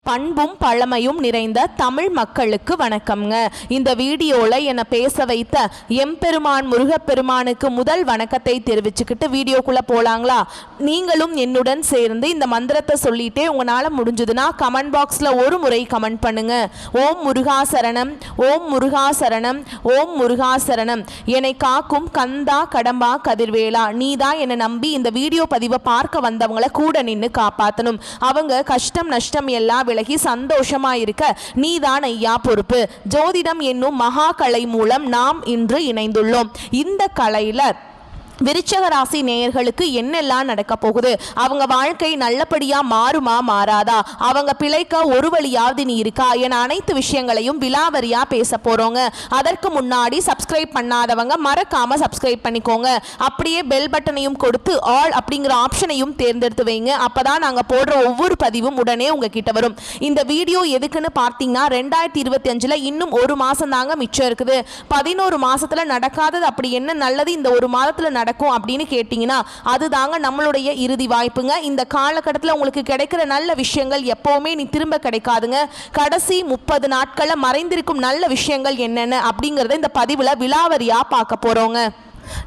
பண்பும் பழமையும் நிறைந்த தமிழ் மக்களுக்கு வணக்கம்ங்க. இந்த வீடியோவில் என்னை பேச வைத்த எம்பெருமான் முருகப்பெருமானுக்கு முதல் வணக்கத்தை தெரிவிச்சுக்கிட்டு வீடியோக்குள்ளே போகலாங்களா? நீங்களும் என்னுடன் சேர்ந்து இந்த மந்திரத்தை சொல்லிட்டே உங்களால் முடிஞ்சதுன்னா கமெண்ட் பாக்ஸில் ஒரு முறை கமெண்ட் பண்ணுங்க. ஓம் முருகா சரணம், ஓம் முருகா சரணம், ஓம் முருகா சரணம். என்னை காக்கும் கந்தா கடம்பா கதிர்வேலா, நீ தான் என்னை நம்பி இந்த வீடியோ பதிவை பார்க்க வந்தவங்களை கூட நின்று காப்பாற்றணும். அவங்க கஷ்டம் நஷ்டம் எல்லாம் விலகி சந்தோஷமா இருக்க நீதான் ஐயா பொறுப்பு. ஜோதிடம் என்னும் மகா கலை மூலம் நாம் இன்று இணைந்துள்ளோம். இந்த கலையில விருச்சக ராசி நேயர்களுக்கு என்னெல்லாம் நடக்க போகுது, அவங்க வாழ்க்கை நல்லபடியா மாறுமா மாறாதா, அவங்க பிழைக்க ஒரு வழியாவது நீ இருக்கா என அனைத்து விஷயங்களையும் விலாவரியா பேச போறோங்க. அதற்கு முன்னாடி சப்ஸ்கிரைப் பண்ணாதவங்க மறக்காம சப்ஸ்கிரைப் பண்ணிக்கோங்க. அப்படியே பெல் பட்டனையும் கொடுத்து ஆல் அப்படிங்கிற ஆப்ஷனையும் தேர்ந்தெடுத்து வைங்க. அப்பதான் நாங்க போடுற ஒவ்வொரு பதிவும் உடனே உங்ககிட்ட வரும். இந்த வீடியோ எதுக்குன்னு பார்த்தீங்கன்னா 2025 இன்னும் ஒரு மாசம் தாங்க மிச்சம் இருக்குது. 11 மாசத்துல நடக்காதது அப்படி என்ன நல்லது இந்த ஒரு மாதத்துல நடக்கும் அப்படின்னு கேட்டீங்கன்னா அதுதாங்க நம்மளுடைய இறுதி வாய்ப்புங்க. இந்த காலகட்டத்தில் உங்களுக்கு கிடைக்கிற நல்ல விஷயங்கள் எப்பவுமே நீ திரும்ப கிடைக்காதுங்க. கடைசி 30 நாட்கள்ல மறைந்திருக்கும் நல்ல விஷயங்கள் என்னென்ன அப்படிங்கறத இந்த பதிவுல விலாவரியா பார்க்க போறோங்க.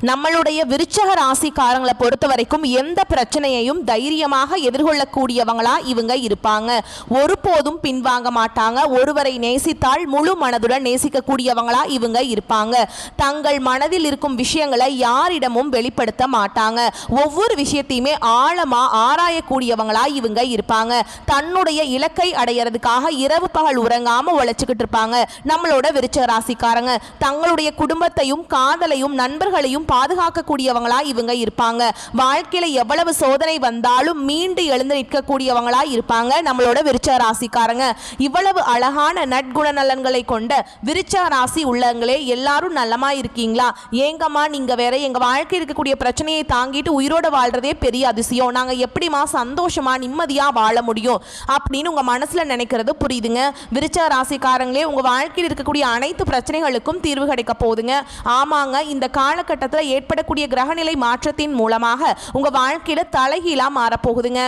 நம்மளுடைய விருச்சக ராசிக்காரங்களை பொறுத்த வரைக்கும் எந்த பிரச்சனையையும் தைரியமாக எதிர்கொள்ளக்கூடியவங்களா இவங்க இருப்பாங்க. ஒருபோதும் பின்வாங்க மாட்டாங்க. ஒருவரை நேசித்தால் முழு மனதுடன் நேசிக்கக்கூடியவங்களா இவங்க இருப்பாங்க. தங்கள் மனதில் இருக்கும் விஷயங்களை யாரிடமும் வெளிப்படுத்த மாட்டாங்க. ஒவ்வொரு விஷயத்தையுமே ஆழமா ஆராயக்கூடியவங்களா இவங்க இருப்பாங்க. தன்னுடைய இலக்கை அடையிறதுக்காக இரவு பகல் உறங்காம உழைச்சுக்கிட்டு இருப்பாங்க நம்மளோட விருச்சக ராசிக்காரங்க. தங்களுடைய குடும்பத்தையும் காதலையும் நண்பர்களையும் பாதுகாக்கக்கூடியவங்களா இவங்க இருப்பாங்க. வாழ்க்கையில எவ்வளவு சோதனை வந்தாலும் மீண்டு எழுந்து நிற்கக்கூடியவங்களா இருப்பாங்க நம்மளோட விருச்சக ராசிக்காரங்க. இவ்வளவு அழகான நற்குண நலன்களை கொண்ட விருச்சக ராசி உள்ளவங்களே எல்லாரும் நல்லமா இருக்கீங்களா? ஏங்கம்மா நீங்க வேற, எங்க வாழ்க்கையில் இருக்கக்கூடிய பிரச்சனையை தாங்கிட்டு உயிரோட வாழ்றதே பெரிய அதிசயம், நாங்க எப்படிமா சந்தோஷமா நிம்மதியா வாழ முடியும் அப்படின்னு உங்க மனசுல நினைக்கிறது புரியுதுங்க. விருச்சக ராசிக்காரங்களே, உங்க வாழ்க்கையில் இருக்கக்கூடிய அனைத்து பிரச்சனைகளுக்கும் தீர்வு கிடைக்க போகுதுங்க. ஆமாங்க, இந்த காலகட்டத்தில் ஏற்படக்கூடிய கிரகநிலை மாற்றத்தின் மூலமாக உங்க வாழ்க்கையில தலைகீழா மாறப்போகுதுங்க.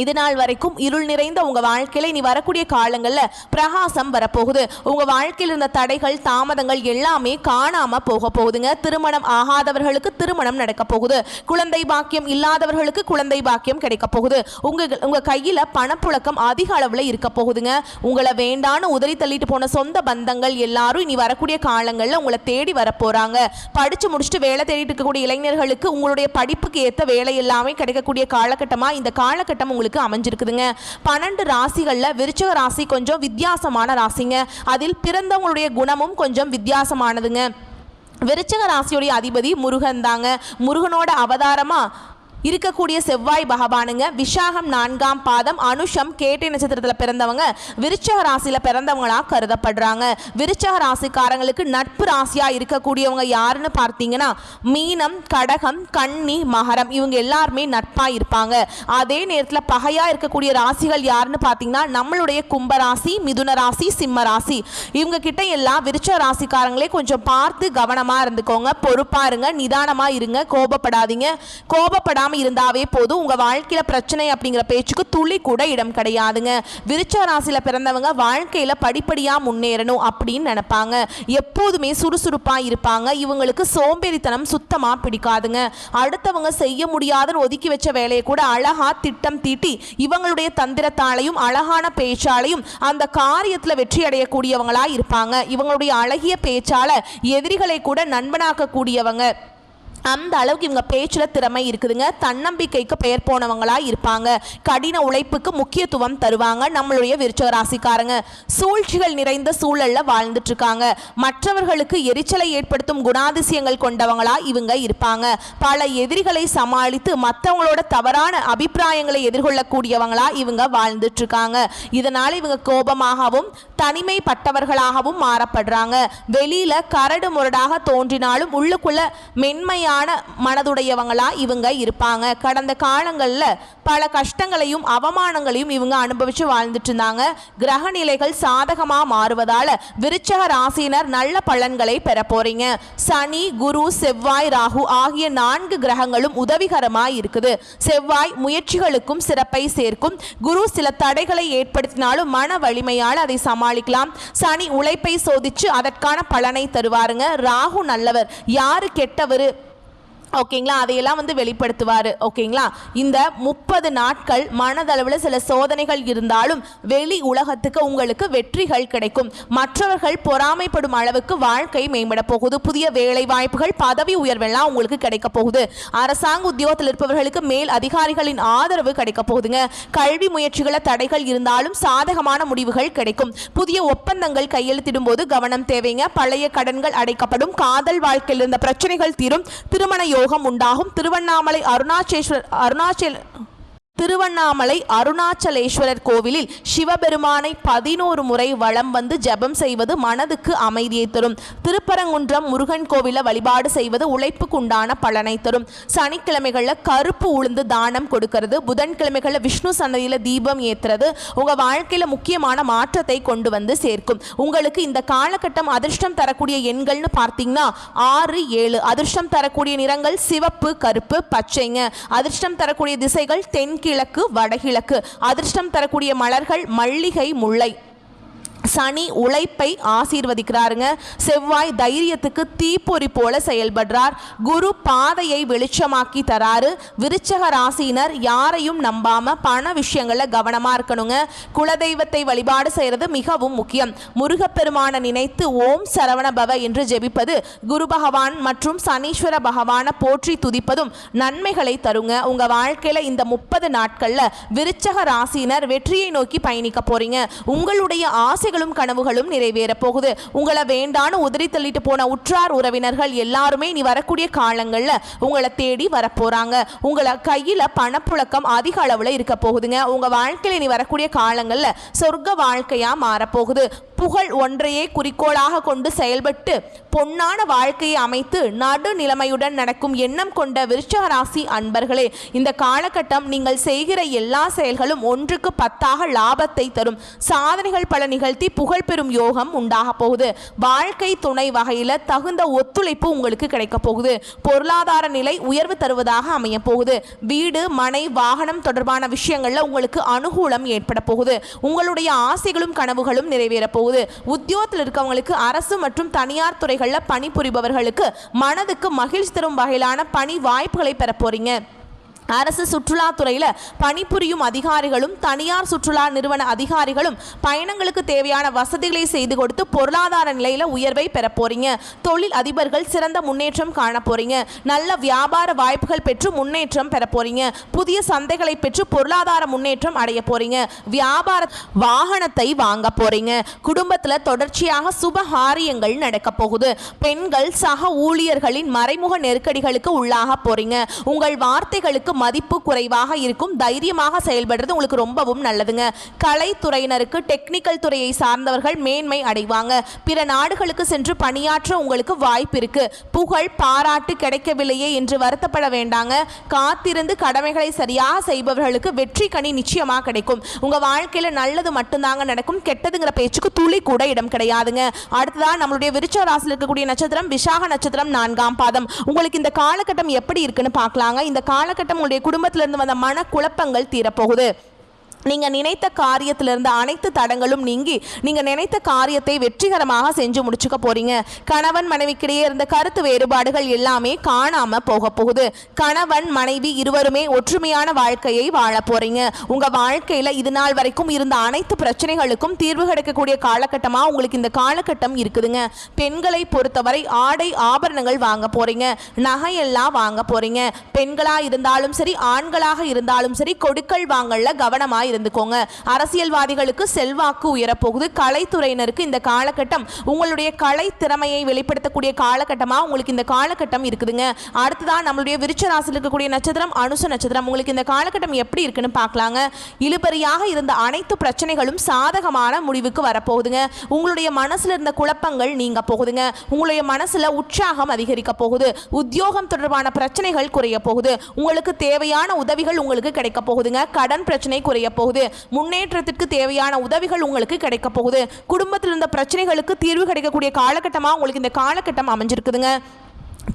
இது நாள் வரைக்கும் இருள் நிறைந்த உங்க வாழ்க்கையில இனி வரக்கூடிய காலங்கள்ல பிரகாசம் வரப்போகுது. உங்க வாழ்க்கையில் இருந்த தடைகள் தாமதங்கள் எல்லாமே காணாம போக போகுதுங்க. திருமணம் ஆகாதவர்களுக்கு திருமணம் நடக்க போகுது. குழந்தை பாக்கியம் இல்லாதவர்களுக்கு குழந்தை பாக்கியம் கிடைக்க போகுது. உங்க கையில பணப்புழக்கம் அதிக அளவுல இருக்க போகுதுங்க. உங்களை வேண்டான்னு உதறி தள்ளிட்டு போன சொந்த பந்தங்கள் எல்லாரும் இனி வரக்கூடிய காலங்கள்ல உங்களை தேடி வரப்போறாங்க. படிச்சு முடிச்சுட்டு வேலை தேடிட்டு இருக்கக்கூடிய இளைஞர்களுக்கு உங்களுடைய படிப்புக்கு ஏற்ற வேலை எல்லாமே கிடைக்கக்கூடிய காலகட்டமா இந்த காலகட்டம் உங்களுக்கு அமைஞ்சிருக்குதுங்க. 12 ராசிகள்ல விருச்சக ராசி கொஞ்சம் வித்தியாசமான ராசிங்க. அதில் பிறந்தவங்களுடைய குணமும் கொஞ்சம் வித்தியாசமானதுங்க. விருச்சக ராசியுடைய அதிபதி முருகன் தாங்க. முருகனோட அவதாரமா இருக்கக்கூடிய செவ்வாய் பகவானுங்க. விஷாகம் 4ஆம் பாதம், அனுஷம் கேட்டை நட்சத்திரத்தில் பிறந்தவங்க விருச்சக ராசியில பிறந்தவங்களா கருதப்படுறாங்க. விருச்சக ராசிக்காரங்களுக்கு நட்பு ராசியா இருக்கக்கூடியவங்க யாருன்னு பார்த்தீங்கன்னா மீனம், கடகம், கன்னி, மகரம் இவங்க எல்லாருமே நட்பா இருப்பாங்க. அதே நேரத்தில் பகையா இருக்கக்கூடிய ராசிகள் யாருன்னு பார்த்தீங்கன்னா நம்மளுடைய கும்பராசி, மிதுன ராசி, சிம்ம ராசி. இவங்க கிட்ட எல்லாம் விருச்சக ராசிக்காரங்களே கொஞ்சம் பார்த்து கவனமா இருந்துக்கோங்க. பொறுப்பா இருங்க, நிதானமா இருங்க, கோபப்படாதீங்க. கோபப்படாம இருந்தாவே போதும். உங்க வாழ்க்கையில பிரச்சனை அப்படிங்கிற பேச்சுக்கு துளி கூட இடம் கிடையாதுங்க. விருச்சக ராசியில பிறந்தவங்க வாழ்க்கையில படிப்படியா முன்னேறணும் அப்படின்னு நினைப்பாங்க. எப்போதுமே சுறுசுறுப்பா இருப்பாங்க. இவங்களுக்கு சோம்பேறித்தனம் சுத்தமா பிடிக்காதுங்க. அடுத்தவங்க செய்ய முடியாதுன்னு ஒதுக்கி வச்ச வேலையை கூட அழகா திட்டம் தீட்டி இவங்களுடைய தந்திரத்தாலையும் அழகான பேச்சாலையும் அந்த காரியத்துல வெற்றி அடையக்கூடியவங்களா இருப்பாங்க. இவங்களுடைய அழகிய பேச்சால எதிரிகளை கூட நண்பனாக்க கூடியவங்க. அந்த அளவுக்கு இவங்க பேச்சுல திறமை இருக்குதுங்க. தன்னம்பிக்கைக்கு பெயர் போனவங்களா இருப்பாங்க. கடின உழைப்புக்கு முக்கியத்துவம் தருவாங்க நம்மளுடைய விருச்சக ராசிக்காரங்க. சூழ்ச்சிகள் நிறைந்த சூழல்ல வாழ்ந்துட்டு இருக்காங்க. மற்றவர்களுக்கு எரிச்சலை ஏற்படுத்தும் குணாதிசயங்கள் கொண்டவங்களா இவங்க இருப்பாங்க. பல எதிரிகளை சமாளித்து மற்றவங்களோட தவறான அபிப்பிராயங்களை எதிர்கொள்ளக்கூடியவங்களா இவங்க வாழ்ந்துட்டு இருக்காங்க. இதனால இவங்க கோபமாகவும் தனிமைப்பட்டவர்களாகவும் மாறப்படுறாங்க. வெளியில கரடு முரடாக தோன்றினாலும் உள்ளுக்குள்ள மென்மையா உறுதியான மனதுடையவங்களா இவங்க இருப்பாங்க. கடந்த காலங்களில் பல கஷ்டங்களையும் அவமானங்களையும் இவங்க அனுபவிச்சு வாழ்ந்துட்டு இருந்தாங்க. கிரக நிலைகள் சாதகமாக மாறுவதால விருச்சக ராசியினர் நல்ல பலன்களை பெற போறீங்க. சனி, குரு, செவ்வாய், ராகு ஆகிய 4 கிரகங்களும் உதவிகரமாக இருக்குது. செவ்வாய் முயற்சிகளுக்கும் சிறப்பை சேர்க்கும். குரு சில தடைகளை ஏற்படுத்தினாலும் மன வலிமையால் அதை சமாளிக்கலாம். சனி உழைப்பை சோதிச்சு அதற்கான பலனை தருவாருங்க. ராகு நல்லவர், யாரு கெட்டவர் ஓகேங்களா, அதையெல்லாம் வெளிப்படுத்துவார். ஓகேங்களா, இந்த 30 நாட்கள் மனதளவில் சில சோதனைகள் இருந்தாலும் வெளி உலகத்துக்கு உங்களுக்கு வெற்றிகள் கிடைக்கும். மற்றவர்கள் பொறாமைப்படும் அளவுக்கு வாழ்க்கை மேம்பட போகுது. புதிய வேலை வாய்ப்புகள், பதவி உயர்வெல்லாம் உங்களுக்கு கிடைக்க போகுது. அரசாங்க உத்தியோகத்தில் இருப்பவர்களுக்கு மேல் அதிகாரிகளின் ஆதரவு கிடைக்க போகுதுங்க. கல்வி முயற்சிகள தடைகள் இருந்தாலும் சாதகமான முடிவுகள் கிடைக்கும். புதிய ஒப்பந்தங்கள் கையெழுத்திடும் போது கவனம் தேவைங்க. பழைய கடன்கள் அடைக்கப்படும். காதல் வாழ்க்கையில் இருந்த பிரச்சனைகள் தீரும். திருமண யோகம் உண்டாகும். திருவண்ணாமலை அருணாச்சலேஸ்வரர் கோவிலில் சிவபெருமானை 11 முறை வலம் வந்து ஜெபம் செய்வது மனதுக்கு அமைதியை தரும். திருப்பரங்குன்றம் முருகன் கோவில வழிபாடு செய்வது உழைப்புக்கு உண்டான பலனை தரும். சனிக்கிழமைகளில் கருப்பு உளுந்து தானம் கொடுக்கிறது. புதன்கிழமைகளில் விஷ்ணு சன்னதியில் தீபம் ஏற்றுறது உங்கள் வாழ்க்கையில் முக்கியமான மாற்றத்தை கொண்டு வந்து சேர்க்கும். உங்களுக்கு இந்த காலகட்டம் அதிர்ஷ்டம் தரக்கூடிய எண்கள்னு பார்த்தீங்கன்னா 6, 7. அதிர்ஷ்டம் தரக்கூடிய நிறங்கள் சிவப்பு, கருப்பு, பச்சைங்க. அதிர்ஷ்டம் தரக்கூடிய திசைகள் தென்கிழக்கு, வடகிழக்கு. அதிர்ஷ்டம் தரக்கூடிய மலர்கள் மல்லிகை, முல்லை. சனி உழைப்பை ஆசீர்வதிக்கிறாருங்க. செவ்வாய் தைரியத்துக்கு தீப்பொறி போல செயல்படுறார். குரு பாதையை வெளிச்சமாக்கி தராரு. விருச்சக ராசியினர் யாரையும் நம்பாம பண விஷயங்கள்ல கவனமா இருக்கணுங்க. குலதெய்வத்தை வழிபாடு செய்யறது மிகவும் முக்கியம். முருகப்பெருமான நினைத்து ஓம் சரவண பவ என்று ஜெபிப்பது, குரு பகவான் மற்றும் சனீஸ்வர பகவான போற்றி துதிப்பதும் நன்மைகளை தருங்க. உங்க வாழ்க்கையில இந்த 30 நாட்கள்ல விருச்சக ராசியினர் வெற்றியை நோக்கி பயணிக்க போறீங்க. உங்களுடைய ஆசை கனவுகளும் நிறைவேற போகுது. உங்களை வேண்டான்னு உதறி தள்ளிட்டு போன உற்றார் உறவினர்கள் எல்லாருமே நீ வரக்கூடிய காலங்கள்ல உங்களை தேடி வரப்போறாங்க. உங்களை கையில பணப்புழக்கம் அதிக அளவுல இருக்க போகுதுங்க. உங்க வாழ்க்கையில நீ வரக்கூடிய காலங்கள்ல சொர்க்க வாழ்க்கையா மாறப்போகுது. புகழ் ஒன்றையே குறிக்கோளாக கொண்டு செயல்பட்டு பொன்னான வாழ்க்கையை அமைத்து நடுநிலைமையுடன் நடக்கும் எண்ணம் கொண்ட விருச்சிக ராசி அன்பர்களே, இந்த காலகட்டம் நீங்கள் செய்கிற எல்லா செயல்களும் 1க்கு 10ஆக லாபத்தை தரும். சாதனைகள் பல நிகழ்த்தி புகழ் பெறும் யோகம் உண்டாக போகுது. வாழ்க்கை துணை வகையில் தகுந்த ஒத்துழைப்பு உங்களுக்கு கிடைக்க போகுது. பொருளாதார நிலை உயர்வு தருவதாக அமைய போகுது. வீடு, மனை, வாகனம் தொடர்பான விஷயங்கள்ல உங்களுக்கு அனுகூலம் ஏற்பட போகுது. உங்களுடைய ஆசைகளும் கனவுகளும் நிறைவேற போகுது. உத்தியோகத்தில் இருக்கவங்களுக்கு அரசு மற்றும் தனியார் துறைகளில் பணிபுரிபவர்களுக்கு மனதுக்கு மகிழ்ச்சி தரும் வகையிலான பணி வாய்ப்புகளை பெற போறீங்க. அரசு சுற்றுலாத்துறையில் பணிபுரியும் அதிகாரிகளும் தனியார் சுற்றுலா நிறுவன அதிகாரிகளும் பயணங்களுக்கு தேவையான வசதிகளை செய்து கொடுத்து பொருளாதார நிலையில் உயர்வை பெற போறீங்க. தொழில் அதிபர்கள் சிறந்த முன்னேற்றம் காண போறீங்க. நல்ல வியாபார வாய்ப்புகள் பெற்று முன்னேற்றம் பெற போறீங்க. புதிய சந்தைகளை பெற்று பொருளாதார முன்னேற்றம் அடைய போறீங்க. வியாபார வாகனத்தை வாங்க போறீங்க. குடும்பத்தில் தொடர்ச்சியாக சுபகாரியங்கள் நடக்க போகுது. பெண்கள் சக ஊழியர்களின் மறைமுக நெருக்கடிகளுக்கு உள்ளாக போறீங்க. உங்கள் வார்த்தைகளுக்கு மதிப்பு குறைவாக இருக்கும். தைரியமாக செயல்படுறது உங்களுக்கு ரொம்பவும் நல்லதுங்க. கலைத்துறையினருக்கு டெக்னிக்கல் துறையை சார்ந்தவர்கள் மேன்மை அடைவாங்க. பிற நாடுகளுக்கு சென்று பணியாற்ற உங்களுக்கு வாய்ப்பு இருக்கு. புகழ் பாராட்டு கிடைக்கவில்லையே என்று வருத்தப்பட வேண்டாங்க. காத்திருந்து கடமைகளை சரியாக செய்பவர்களுக்கு வெற்றி கனி நிச்சயமாக கிடைக்கும். உங்க வாழ்க்கையில நல்லது மட்டும்தாங்க நடக்கும். கெட்டதுங்கிற பேச்சுக்கு துளி கூட இடம் கிடையாதுங்க. அடுத்ததான் நம்மளுடைய விருச்சிக ராசியில் இருக்கக்கூடிய நட்சத்திரம் விசாக நட்சத்திரம் 4ஆம் பாதம். உங்களுக்கு இந்த காலகட்டம் எப்படி இருக்குன்னு பார்க்கலாங்க. இந்த காலகட்டம் உங்களுடைய குடும்பத்திலிருந்து வந்த மன குழப்பங்கள் தீரப்போகுது. நீங்கள் நினைத்த காரியத்திலிருந்து அனைத்து தடங்களும் நீங்கி நீங்கள் நினைத்த காரியத்தை வெற்றிகரமாக செஞ்சு முடிச்சுக்க போறீங்க. கணவன் மனைவிக்கிடையே இருந்த கருத்து வேறுபாடுகள் எல்லாமே காணாம போக போகுது. கணவன் மனைவி இருவருமே ஒற்றுமையான வாழ்க்கையை வாழ போறீங்க. உங்க வாழ்க்கையில இது நாள் வரைக்கும் இருந்த அனைத்து பிரச்சனைகளுக்கும் தீர்வு கிடைக்கக்கூடிய காலகட்டமா உங்களுக்கு இந்த காலகட்டம் இருக்குதுங்க. பெண்களை பொறுத்தவரை ஆடை ஆபரணங்கள் வாங்க போறீங்க. நகையெல்லாம் வாங்க போறீங்க. பெண்களா இருந்தாலும் சரி, ஆண்களாக இருந்தாலும் சரி, கொடுக்கல் வாங்கல்ல கவனமாய் இருந்துக்கோங்க. அரசியல்வாதிகளுக்கு செல்வாக்கு உயரப்போகுது. கலைத்துறையினருக்கு இந்த காலகட்டம் உங்களுடைய கலை திறமையை வெளிப்படுத்தக்கூடிய காலகட்டமா உங்களுக்கு இந்த காலகட்டம் இருக்குதுங்க. அடுத்ததான் நம்மளுடைய விருச்சிக ராசியில் இருக்கக்கூடிய நட்சத்திரம் அனுச நட்சத்திரம். உங்களுக்கு இந்த காலகட்டம் எப்படி இருக்குன்னு பார்க்கலாங்க. இழுபறியாக இருந்த அனைத்து பிரச்சனைகளும் சாதகமான முடிவுக்கு வரப்போகுதுங்க. உங்களுடைய மனசுல இருந்த குழப்பங்கள் நீங்க போகுதுங்க. உங்களுடைய மனசுல உற்சாகம் அதிகரிக்க போகுது. உத்தியோகம் தொடர்பான பிரச்சனைகள் குறைய போகுது. உங்களுக்கு தேவையான உதவிகள் உங்களுக்கு கிடைக்க போகுதுங்க. கடன் பிரச்சனை குறைய போகுது. முன்னேற்றத்திற்கு தேவையான உதவிகள் உங்களுக்கு கிடைக்க போகுது. குடும்பத்தில் இருந்த பிரச்சனைகளுக்கு தீர்வு கிடைக்கக்கூடிய காலகட்டமா உங்களுக்கு இந்த காலகட்டம் அமைஞ்சிருக்குதுங்க.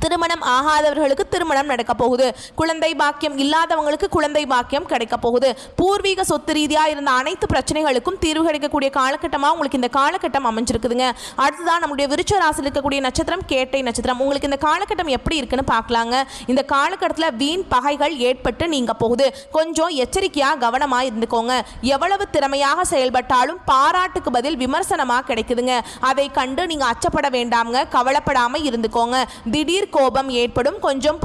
திருமணம் ஆகாதவர்களுக்கு திருமணம் நடக்க போகுது. குழந்தை பாக்கியம் இல்லாதவங்களுக்கு குழந்தை பாக்கியம் கிடைக்க போகுது. பூர்வீக சொத்து ரீதியாக இருந்த அனைத்து பிரச்சனைகளுக்கும் தீர்வு கிடைக்கக்கூடிய காலகட்டமாக உங்களுக்கு இந்த காலகட்டம் அமைஞ்சிருக்குதுங்க. அடுத்ததான் நம்முடைய விருச்சிக ராசியில் இருக்கக்கூடிய நட்சத்திரம் கேட்டை நட்சத்திரம். உங்களுக்கு இந்த காலகட்டம் எப்படி இருக்குன்னு பார்க்கலாங்க. இந்த காலகட்டத்தில் வீண் பகைகள் ஏற்பட்டு நீங்க போகுது. கொஞ்சம் எச்சரிக்கையாக கவனமாக இருந்துக்கோங்க. எவ்வளவு திறமையாக செயல்பட்டாலும் பாராட்டுக்கு பதில் விமர்சனமாக கிடைக்குதுங்க. அதை கண்டு நீங்க அச்சப்பட வேண்டாம்ங்க. கவலைப்படாம இருந்துக்கோங்க. திடீர் கோபம் ஏற்படும். கொஞ்சம்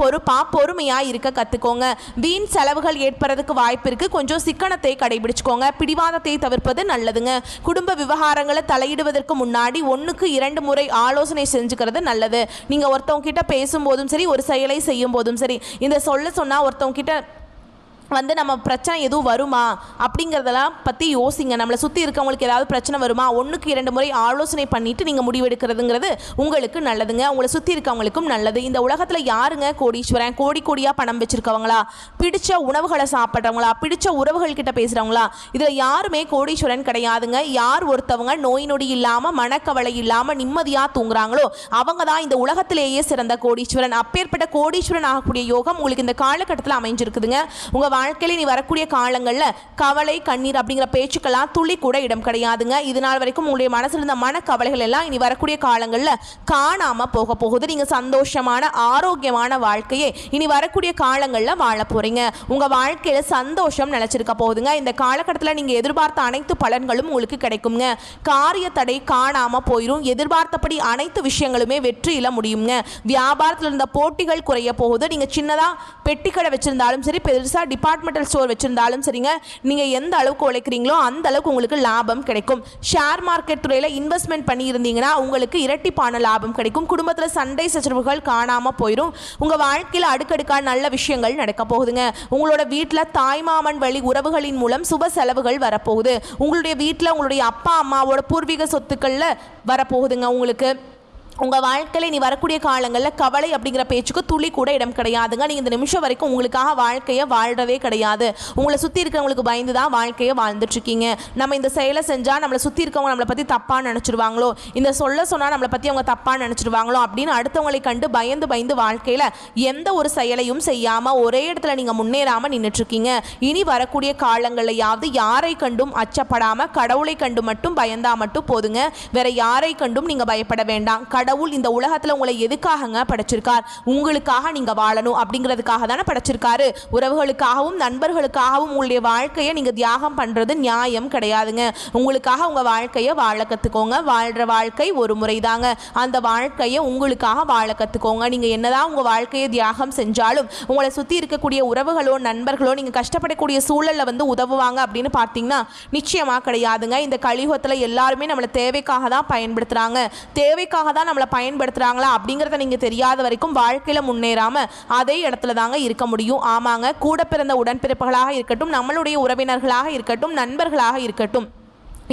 பொறுமையா இருக்க கத்துக்கோங்க. வீண் செலவுகள் ஏற்படுறதுக்கு வாய்ப்பு இருக்கு. கொஞ்சம் சிக்கனத்தை கடைபிடிச்சுக்கோங்க. பிடிவாதத்தை தவிர்ப்பது நல்லதுங்க. குடும்ப விவகாரங்களை தலையிடுவதற்கு முன்னாடி 1க்கு 2 முறை ஆலோசனை செஞ்சுக்கிறது நல்லது. நீங்க ஒருத்தவங்க கிட்ட பேசும்போதும் சரி, ஒரு செயலை செய்யும் போதும் சரி, இந்த சொன்னா ஒருத்தவங்க கிட்ட நம்ம பிரச்சனை எதுவும் வருமா அப்படிங்கிறதெல்லாம் பற்றி யோசிங்க. நம்மளை சுற்றி இருக்கவங்களுக்கு ஏதாவது பிரச்சனை வருமா, 1க்கு 2 முறை ஆலோசனை பண்ணிட்டு நீங்கள் முடிவெடுக்கிறதுங்கிறது உங்களுக்கு நல்லதுங்க. உங்களை சுற்றி இருக்கவங்களுக்கும் நல்லது. இந்த உலகத்தில் யாருங்க கோடீஸ்வரன்? கோடியாக பணம் வச்சுருக்கவங்களா, பிடிச்ச உணவுகளை சாப்பிட்றவங்களா, பிடிச்ச உறவுகள் கிட்ட பேசுகிறவங்களா? இதில் யாருமே கோடீஸ்வரன் கிடையாதுங்க. யார் ஒருத்தவங்க நோய் நொடி இல்லாமல் மனக்கவலை இல்லாமல் நிம்மதியாக தூங்குறாங்களோ அவங்க தான் இந்த உலகத்திலேயே சிறந்த கோடீஸ்வரன். அப்பேற்பட்ட கோடீஸ்வரன் ஆகக்கூடிய யோகம் உங்களுக்கு இந்த காலகட்டத்தில் அமைஞ்சிருக்குதுங்க. உங்கள் வாழ்க்கையில் நீ வரக்கூடிய காலங்களில் கவலை கண்ணீர் அப்படிங்கிற பேச்சுக்கெல்லாம் துளி கூட இடம் கிடையாதுங்க. இது நாள் வரைக்கும் உங்களுடைய மனசில் இருந்த மனக்கவலைகள் எல்லாம் இனி வரக்கூடிய காலங்களில் காணாம போக போகுது. நீங்க சந்தோஷமான ஆரோக்கியமான வாழ்க்கையை இனி வரக்கூடிய காலங்களில் வாழ போறீங்க. உங்க வாழ்க்கையில சந்தோஷம் நிலைச்சிருக்க போகுதுங்க. இந்த காலகட்டத்தில் நீங்க எதிர்பார்த்த அனைத்து பலன்களும் உங்களுக்கு கிடைக்குங்க. காரிய தடை காணாம போயிடும். எதிர்பார்த்தபடி அனைத்து விஷயங்களுமே வெற்றியில முடியுங்க. வியாபாரத்தில் இருந்த போட்டிகள் குறைய போகுது. நீங்க சின்னதா பெட்டிக்கடை வச்சிருந்தாலும் சரி, பெருசா டிபார்ட்மெண்டல் ஸ்டோர் வச்சிருந்தாலும் சரிங்க, நீங்க எந்த அளவுக்கு உழைக்கிறீங்களோ அந்த அளவுக்கு உங்களுக்கு லாபம் கிடைக்கும். ஷேர் மார்க்கெட் துறையில இன்வெஸ்ட்மெண்ட் பண்ணி இருந்தீங்கன்னா உங்களுக்கு இரட்டிப்பான லாபம் கிடைக்கும். குடும்பத்தில் சண்டை சச்சரவுகள் காணாம போயிடும். உங்க வாழ்க்கையில் அடுக்கடுக்கான நல்ல விஷயங்கள் நடக்க போகுதுங்க. உங்களோட வீட்டில் தாய்மாமன் வழி உறவுகளின் மூலம் சுப செலவுகள் வரப்போகுது. உங்களுடைய வீட்டில் உங்களுடைய அப்பா அம்மாவோட பூர்வீக சொத்துக்கள்ல வரப்போகுதுங்க. உங்களுக்கு உங்கள் வாழ்க்கையில் நீ வரக்கூடிய காலங்களில் கவலை அப்படிங்கிற பேச்சுக்கு துளி கூட இடம் கிடையாதுங்க. நீங்கள் இந்த நிமிஷம் வரைக்கும் உங்களுக்காக வாழ்க்கையை வாழ்கிறதே கிடையாது. உங்களை சுற்றி இருக்கிறவங்களுக்கு பயந்து தான் வாழ்க்கையை வாழ்ந்துட்டுருக்கீங்க. நம்ம இந்த செயலை செஞ்சால் நம்மளை சுற்றி இருக்கவங்க நம்மளை பற்றி தப்பாக நினச்சிடுவாங்களோ, இந்த சொன்னால் நம்மளை பற்றி அவங்க தப்பாக நினச்சிடுவாங்களோ அப்படின்னு அடுத்தவங்களை கண்டு பயந்து வாழ்க்கையில் எந்த ஒரு செயலையும் செய்யாமல் ஒரே இடத்துல நீங்கள் முன்னேறாமல் நின்றுட்டுருக்கீங்க. இனி வரக்கூடிய காலங்களையாவது யாரை கண்டும் அச்சப்படாமல் கடவுளை கண்டு மட்டும் பயந்தா மட்டும் போதுங்க. வேற யாரை கண்டும் நீங்கள் பயப்பட வேண்டாம். கடவுள் இந்த உலகத்துல உங்களை எதுக்காகங்க படைச்சிருக்கார்? உங்களுக்காக நீங்க வாழணும் அப்படிங்கிறதுக்காக தானே படைச்சிருக்காரு. உறவுகளுக்காகவும் நண்பர்களுக்காகவும் உங்களுடைய வாழ்க்கையை நீங்க தியாகம் பண்றது நியாயம் கிடையாதுங்க. உங்களுக்காக உங்க வாழ்க்கையை வாழ கத்துக்கோங்க. வாழ்ற வாழ்க்கை ஒரு முறை தாங்க. அந்த வாழ்க்கையை உங்களுக்காக வாழ கத்துக்கோங்க. நீங்க என்னதான் உங்க வாழ்க்கையை தியாகம் செஞ்சாலும் உங்களை சுத்தி இருக்கக்கூடிய உறவுகளோ நண்பர்களோ நீங்க கஷ்டப்படக்கூடிய சூழல்ல உதவுவாங்க அப்படின்னு பார்த்தீங்கன்னா நிச்சயமா கிடையாதுங்க. இந்த கலியுகத்துல எல்லாருமே நம்மளை தேவைக்காக தான் பயன்படுத்துறாங்க. தேவைக்காக தான் நம்மளை பயன்படுத்துறாங்களா அப்படிங்கிறத நீங்க தெரியாத வரைக்கும் வாழ்க்கையில முன்னேறாம அதே இடத்துல தாங்க இருக்க முடியும். ஆமாங்க, கூட பிறந்த உடன்பிறப்புகளாக இருக்கட்டும், நம்மளுடைய உறவினர்களாக இருக்கட்டும், நண்பர்களாக இருக்கட்டும்,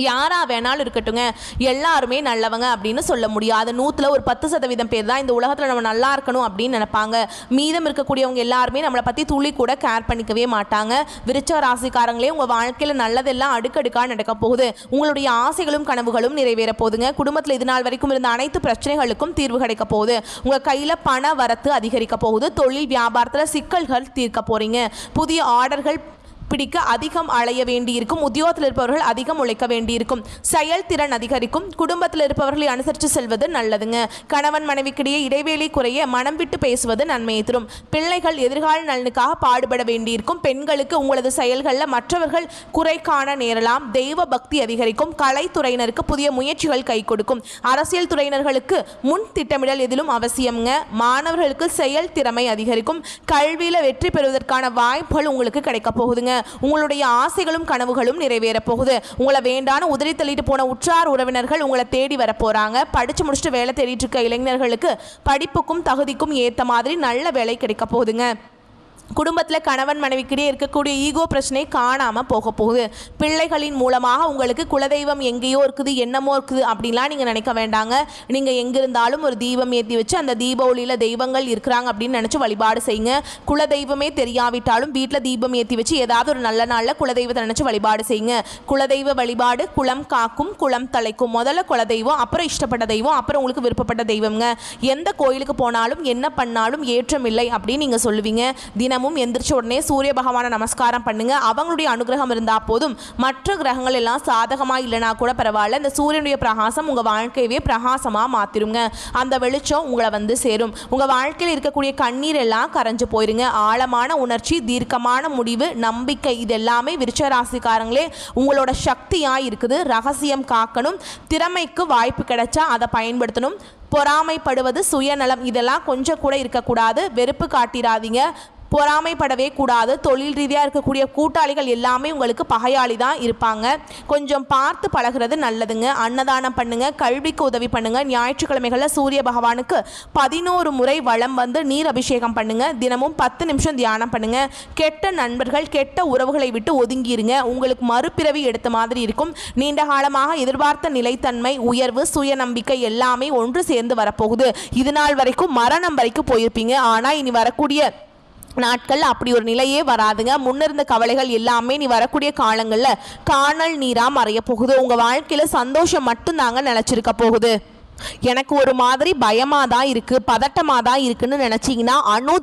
யாரா வேணாலும் இருக்கட்டுங்க, எல்லாருமே நல்லவங்க அப்படின்னு சொல்ல முடியாது. 100ல் ஒரு 10% பேர் தான் இந்த உலகத்தில் நம்ம நல்லா இருக்கணும் அப்படின்னு நினைப்பாங்க. மீதம் இருக்கக்கூடியவங்க எல்லாருமே நம்மளை பற்றி துளி கூட கேர் பண்ணிக்கவே மாட்டாங்க. விருச்சிக ராசிக்காரங்களே, உங்கள் வாழ்க்கையில் நல்லதெல்லாம் அடுக்கடுக்காக நடக்க போகுது. உங்களுடைய ஆசைகளும் கனவுகளும் நிறைவேற போகுதுங்க. குடும்பத்தில் இது நாள் வரைக்கும் இருந்த அனைத்து பிரச்சனைகளுக்கும் தீர்வு கிடைக்க போகுது. உங்கள் கையில் பண வரத்து அதிகரிக்க போகுது. தொழில் வியாபாரத்தில் சிக்கல்கள் தீர்க்க போகிறீங்க. புதிய ஆர்டர்கள் பிடிக்க அதிகம் அலைய வேண்டியிருக்கும். உத்தியோகத்தில் இருப்பவர்கள் அதிகம் உழைக்க வேண்டியிருக்கும். செயல்திறன் அதிகரிக்கும். குடும்பத்தில் இருப்பவர்களை அனுசரித்து செல்வது நல்லதுங்க. கணவன் மனைவிக்கிடையே இடைவேளை குறைய மனம் விட்டு பேசுவது நன்மையை தரும். பிள்ளைகள் எதிர்கால நலனுக்காக பாடுபட வேண்டியிருக்கும். பெண்களுக்கு உங்களது செயல்களில் மற்றவர்கள் குறை காண நேரலாம். தெய்வ பக்தி அதிகரிக்கும். கலைத்துறையினருக்கு புதிய முயற்சிகள் கை கொடுக்கும். அரசியல் துறையினர்களுக்கு முன் திட்டமிடல் எதிலும் அவசியம்ங்க. மாணவர்களுக்கு செயல் திறமை அதிகரிக்கும். கல்வியில் வெற்றி பெறுவதற்கான வாய்ப்புகள் உங்களுக்கு கிடைக்க போகுதுங்க. உங்களுடைய ஆசைகளும் கனவுகளும் நிறைவேற போகுது. உங்களை வேண்டான உதறி தள்ளிட்டு போன உற்றார் உறவினர்கள் உங்களை தேடி வர போறாங்க. படிச்சு முடிச்சுட்டு வேலை தேடிட்டு இருக்க இளைஞர்களுக்கு படிப்புக்கும் தகுதிக்கும் ஏற்ற மாதிரி நல்ல வேலை கிடைக்க போகுதுங்க. குடும்பத்தில் கணவன் மனைவிக்கிட்டே இருக்கக்கூடிய ஈகோ பிரச்சனை காணாமல் போக போகுது. பிள்ளைகளின் மூலமாக உங்களுக்கு குலதெய்வம் எங்கேயோ இருக்குது, என்னமோ இருக்குது அப்படின்லாம் நீங்கள் நினைக்க வேண்டாங்க. நீங்கள் எங்கே இருந்தாலும் ஒரு தீபம் ஏற்றி வச்சு அந்த தீப ஒளியில் தெய்வங்கள் இருக்கிறாங்க அப்படின்னு நினச்சி வழிபாடு செய்யுங்க. குலதெய்வமே தெரியாவிட்டாலும் வீட்டில் தீபம் ஏற்றி வச்சு ஏதாவது ஒரு நல்ல நாளில் குலதெய்வத்தை நினச்சி வழிபாடு செய்யுங்க. குலதெய்வ வழிபாடு குலம் காக்கும் குலம் தலைக்கும். முதல்ல குலதெய்வம், அப்புறம் இஷ்டப்பட்ட தெய்வம், அப்புறம் உங்களுக்கு விருப்பப்பட்ட தெய்வங்க. எந்த கோயிலுக்கு போனாலும் என்ன பண்ணாலும் ஏற்றம் இல்லை அப்படின்னு நீங்கள் சொல்லுவீங்க. தினமும் எந்திரிச்ச உடனே சூரிய பகவானை நமஸ்காரம் பண்ணுங்க. அவங்களுடைய அனுகிரகம் இருந்தால் போதும். மற்ற கிரகங்கள் எல்லாம் சாதகமாக இல்லைனா கூட பரவாயில்ல, இந்த சூரியனுடைய பிரகாசம் உங்கள் வாழ்க்கையவே பிரகாசமாக மாற்றிடுங்க. அந்த வெளிச்சம் உங்களை வந்து சேரும். உங்கள் வாழ்க்கையில் இருக்கக்கூடிய கண்ணீர் எல்லாம் கரைஞ்சு போயிருங்க. ஆழமான உணர்ச்சி, தீர்க்கமான முடிவு, நம்பிக்கை, இது எல்லாமே விருச்சிக ராசிக்காரங்களே உங்களோட சக்தியாக இருக்குது. ரகசியம் காக்கணும். திறமைக்கு வாய்ப்பு கிடைச்சா அதை பயன்படுத்தணும். பொறாமைப்படுவது, சுயநலம், இதெல்லாம் கொஞ்சம் கூட இருக்கக்கூடாது. வெறுப்பு காட்டிடாதீங்க. பொறாமைப்படவே கூடாது. தொழில் ரீதியாக இருக்கக்கூடிய கூட்டாளிகள் எல்லாமே உங்களுக்கு பகையாளி தான் இருப்பாங்க. கொஞ்சம் பார்த்து பழகிறது நல்லதுங்க. அன்னதானம் பண்ணுங்க, கல்விக்கு உதவி பண்ணுங்க. ஞாயிற்றுக்கிழமைகளில் சூரிய பகவானுக்கு 11 முறை வலம் வந்து நீர் அபிஷேகம் பண்ணுங்க. தினமும் 10 நிமிஷம் தியானம் பண்ணுங்க. கெட்ட நண்பர்கள், கெட்ட உறவுகளை விட்டு ஒதுங்கிருங்க. உங்களுக்கு மறுபிறவி எடுத்த மாதிரி இருக்கும். நீண்ட காலமாக எதிர்பார்த்த நிலைத்தன்மை, உயர்வு, சுயநம்பிக்கை எல்லாமே ஒன்று சேர்ந்து வரப்போகுது. இது நாள் வரைக்கும் மரணம் வரைக்கும் போயிருப்பீங்க. ஆனால் இனி வரக்கூடிய நாட்கள் அப்படி ஒரு நிலையே வராதுங்க. முன்னிருந்த கவலைகள் எல்லாமே நீ வரக்கூடிய காலங்களில் காணல் நீராக மறைய போகுது. உங்கள் வாழ்க்கையில் சந்தோஷம் மட்டும்தாங்க நிலச்சிருக்க போகுது. எனக்கு ஒரு மாதிரி பயமாக தான் இருக்குது, பதட்டமாக தான் இருக்குன்னு நினச்சிங்கன்னா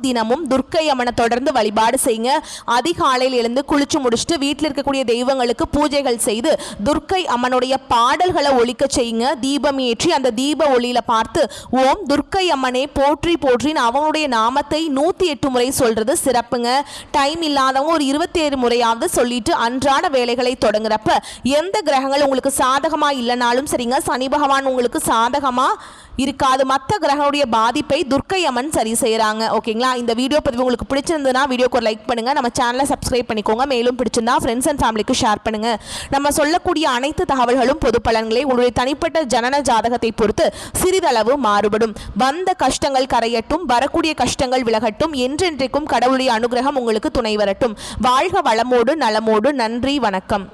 தினமும் துர்க்கை அம்மனை தொடர்ந்து வழிபாடு செய்யுங்க. அதிகாலையில் எழுந்து குளிச்சு முடிச்சுட்டு வீட்டில் இருக்கக்கூடிய தெய்வங்களுக்கு பூஜைகள் செய்து துர்க்கை அம்மனுடைய பாடல்களை ஒலிக்க செய்யுங்க. தீபம் ஏற்றி அந்த தீப ஒளியில் பார்த்து ஓம் துர்க்கை அம்மனே போற்றி போற்றின்னு அவங்களுடைய நாமத்தை 108 முறை சொல்கிறது சிறப்புங்க. டைம் இல்லாதவங்க ஒரு 27 முறையாவது சொல்லிட்டு அன்றாட வேலைகளை தொடங்குறப்ப எந்த கிரகங்கள் உங்களுக்கு சாதகமாக இல்லைனாலும் சரிங்க, சனி பகவான் உங்களுக்கு சாதகமாக இருக்காது. மற்ற கிரகங்களுடைய பாதிப்பை துர்க்கை அம்மன் சரி செய்யறாங்க. ஓகேங்களா? இந்த வீடியோ பதிவு உங்களுக்கு பிடிச்சிருந்ததுன்னா வீடியோக்கு ஒரு லைக் பண்ணுங்க. நம்ம சேனலை சப்ஸ்கிரைப் பண்ணிக்கோங்க. மேலும் பிடிச்சிருந்தா ஃப்ரெண்ட்ஸ் அண்ட் ஃபேமிலிக்கு ஷேர் பண்ணுங்க. நம்ம சொல்லக்கூடிய அனைத்து தகவல்களும் பொது பலன்களை உங்களுடைய தனிப்பட்ட ஜனன ஜாதகத்தை பொறுத்து சிறிதளவு மாறுபடும். வந்த கஷ்டங்கள் கரையட்டும், வரக்கூடிய கஷ்டங்கள் விலகட்டும். என்றென்றைக்கும் கடவுளுடைய அனுகிரகம் உங்களுக்கு துணை வரட்டும். வாழ்க வளமோடு நலமோடு. நன்றி, வணக்கம்.